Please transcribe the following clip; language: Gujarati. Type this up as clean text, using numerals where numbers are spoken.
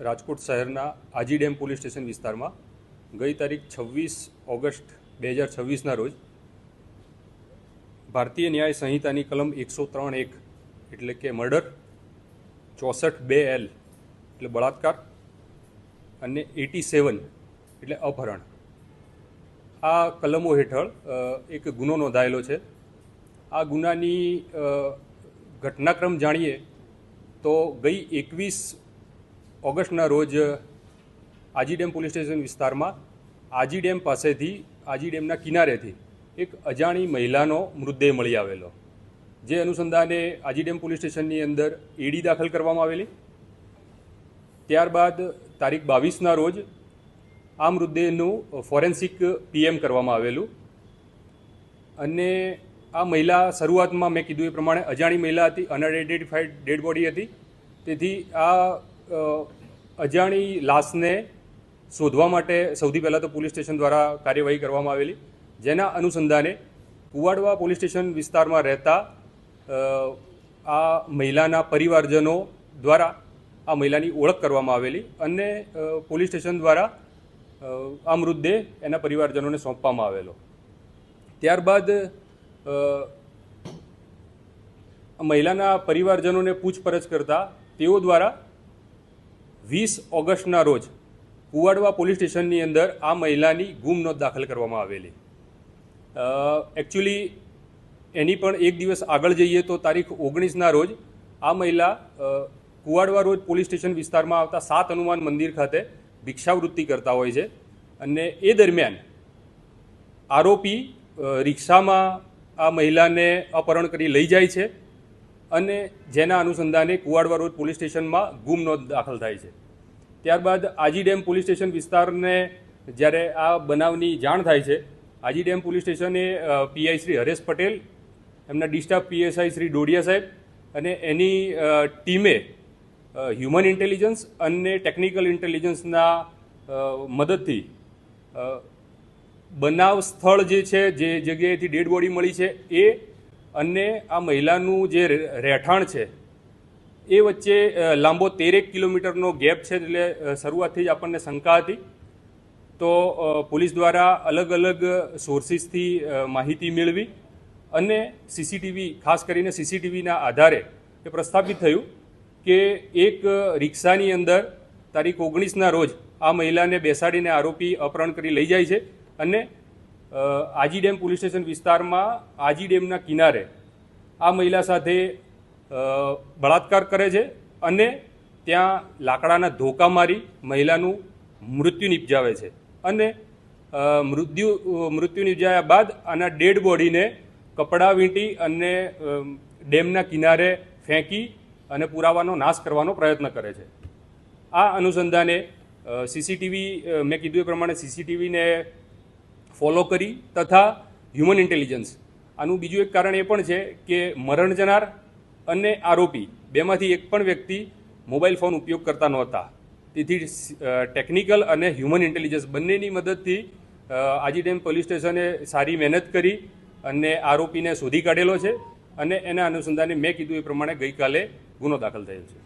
રાજકોટ શહેરના આજી ડેમ પોલીસ સ્ટેશન વિસ્તારમાં ગઈ તારીખ 26 ઓગસ્ટ 2026ના રોજ ભારતીય ન્યાય સંહિતાની કલમ 103(1) એટલે કે મર્ડર, 64(2)L એટલે બળાત્કાર અને 87 એટલે અપહરણ, આ કલમો હેઠળ એક ગુનો નોંધાયેલો છે. આ ગુનાની ઘટનાક્રમ જાણીએ તો ગઈ 21 ઓગસ્ટના રોજ આજી ડેમ પોલીસ સ્ટેશન વિસ્તારમાં આજી ડેમ પાસેથી, આજી ડેમના કિનારેથી એક અજાણી મહિલાનો મૃતદેહ મળી આવેલો, જે અનુસંધાને આજી ડેમ પોલીસ સ્ટેશનની અંદર એડી દાખલ કરવામાં આવેલી. ત્યારબાદ તારીખ 22ના રોજ આ મૃતદેહનું ફોરેન્સિક પીએમ કરવામાં આવેલું અને આ મહિલા શરૂઆતમાં મેં કીધું એ પ્રમાણે અજાણી મહિલા હતી, અનઆઇડેન્ટિફાઈડ ડેડ બોડી હતી. તેથી આ અજાણી લાશને શોધવા માટે સૌથી પહેલાં તો પોલીસ સ્ટેશન દ્વારા કાર્યવાહી કરવામાં આવેલી, જેના અનુસંધાને કુવાડવા પોલીસ સ્ટેશન વિસ્તારમાં રહેતા આ મહિલાના પરિવારજનો દ્વારા આ મહિલાની ઓળખ કરવામાં આવેલી અને પોલીસ સ્ટેશન દ્વારા આ મૃતદેહ એના પરિવારજનોને સોંપવામાં આવેલો. ત્યારબાદ મહિલાના પરિવારજનોને પૂછપરછ કરતા તેઓ દ્વારા 20 ઓગસ્ટના રોજ કુવાડવા પોલીસ સ્ટેશનની અંદર આ મહિલાની ગુમ નોંધ દાખલ કરવામાં આવેલી. એકચ્યુઅલી એની પણ એક દિવસ આગળ જઈએ તો તારીખ 19ના રોજ આ મહિલા કુવાડવા રોડ પોલીસ સ્ટેશન વિસ્તારમાં આવતા 7 હનુમાન મંદિર ખાતે ભિક્ષાવૃત્તિ કરતા હોય છે અને એ દરમિયાન આરોપી રિક્ષામાં આ મહિલાને અપહરણ કરી લઈ જાય છે અને જેના અનુસંધાને કુવાડવા રોડ પોલીસ સ્ટેશનમાં ગુમ નોંધ દાખલ થાય છે. ત્યારબાદ આજી ડેમ પોલીસ સ્ટેશન વિસ્તારને જ્યારે આ બનાવની જાણ થાય છે, આજી ડેમ પોલીસ સ્ટેશને પીઆઈ શ્રી હરેશ પટેલ, એમના ડિસ્ટાફ પીએસઆઈ શ્રી ડોડિયા સાહેબ અને એની ટીમે હ્યુમન ઇન્ટેલિજન્સ અને ટેકનિકલ ઇન્ટેલિજન્સના મદદથી બનાવ સ્થળ જે છે, જે જગ્યાએથી ડેડ બોડી મળી છે એ અને આ મહિલાનું જે રહેઠાણ છે એ વચ્ચે લાંબો 13 કિલોમીટરનો ગેપ છે. એટલે શરૂઆતથી જ આપણને શંકા હતી. તો પોલીસ દ્વારા અલગ અલગ સોર્સિસથી માહિતી મેળવી અને સીસીટીવી, ખાસ કરીને સીસીટીવીના આધારે એ પ્રસ્થાપિત થયું કે એક રિક્ષાની અંદર તારીખ 19ના રોજ આ મહિલાને બેસાડીને આરોપી અપહરણ કરી લઈ જાય છે અને આજી ડેમ પોલીસ સ્ટેશન વિસ્તારમાં આજી ડેમના કિનારે આ મહિલા સાથે બળાત્કાર કરે છે અને ત્યાં લાકડાના ધોકા મારી મહિલાનું મૃત્યુ નિપજાવે છે અને મૃત્યુ નિપજાયા બાદ આના ડેડ બોડીને કપડાં વીંટી અને ડેમના કિનારે ફેંકી અને પુરાવાનો નાશ કરવાનો પ્રયત્ન કરે છે. આ અનુસંધાને સીસીટીવી, મેં કીધું એ પ્રમાણે સીસીટીવીને ફોલો કરી તથા હ્યુમન ઇન્ટેલિજન્સ, આનું બીજું એક કારણ એ પણ છે કે મરણ જનાર અને આરોપી બેમાંથી એક પણ વ્યક્તિ મોબાઈલ ફોન ઉપયોગ કરતા નહોતા. તેથી ટેકનિકલ અને હ્યુમન ઇન્ટેલિજન્સ બંનેની મદદથી આજી ડેમ પોલીસ સ્ટેશને સારી મહેનત કરી અને આરોપીને શોધી કાઢેલો છે અને એના અનુસંધાને મેં કીધું એ પ્રમાણે ગઈકાલે ગુનો દાખલ થયેલ છે.